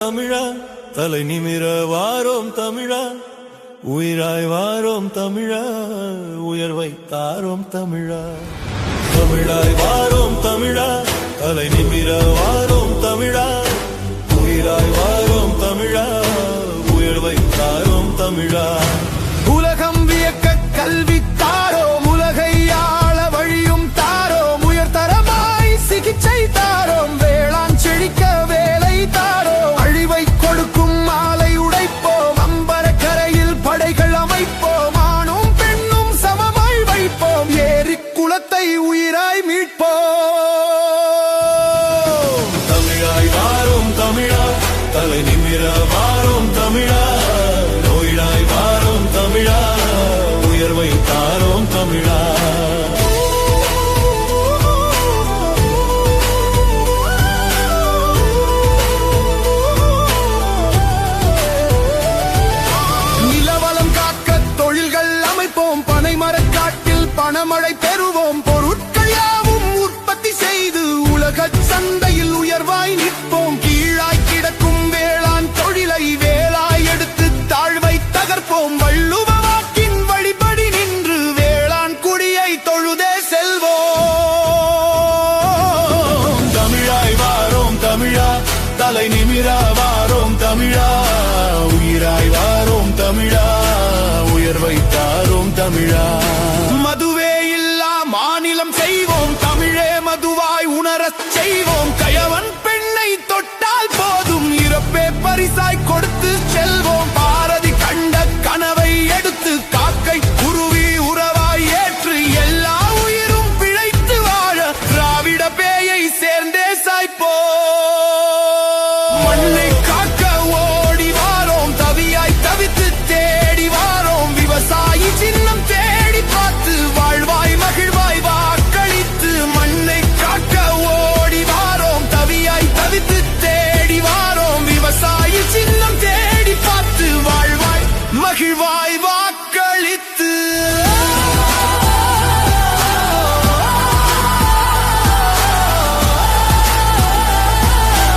தமிழா தலை நிமிர வாரோம் தமிழா உயிராய் வாரோம் தமிழா உயர்வை தாரோம் தமிழா தமிழாய் வாரோம் தமிழா தலை நிமிர வாரோம் தமிழா உயிராய் வாரோம் தமிழா உயர்வை தாரோம் தமிழா உலகம் வியக்க கல்வி தாரோம் உலகை ஆள வழியும் தாரோம் உயர்தரமாய் சிகிச்சை தாரோம் வேளாண் செழிக்க வேலை தாரோம் அழிவை கொடுக்கும் மாலை உடைப்போம் அம்பர கரையில் படைகள் அமைப்போம் ஆணும் பெண்ணும் சமமாய் வைப்போம் ஏரி குளத்தை உயிராய் மீட்போம் தமிழாய் வாரோம் தமிழா தலை நிமிர வாரோம் தமிழா நோயிலாய் வாரோம் தமிழா உயர்வை தாரோம் தமிழா நிலவளம் காக்க தொழில்கள் அமைப்போம் பனை மரக்காட்டில் பணமழை பெறுவோம் பொருட்கள் யாவும் உற்பத்தி செய்து உலக சந்தையில் உயர்வாய் நிற்போம் கீழாய் கிடக்கும் வேளாண் தொழிலை வேலாய் எடுத்து தாழ்வை தகர்ப்போம் வள்ளுவ வாக்கின் வழிபடி நின்று வேளாண் குடியை தொழுதே செல்வோம் தமிழாய் வாரோம் தமிழா தலை நிமிர வாரோம் தமிழா உயிராய் வாரோம் தமிழா உயர்வை தாரோம் தமிழா மதுவே இல்லா மாநிலம் செய்வோம் தமிழே மதுவாய் உணரச் செய்வோம் கயவன் பெண்ணை தொட்டால் போதும் இறப்பே பரிசாய்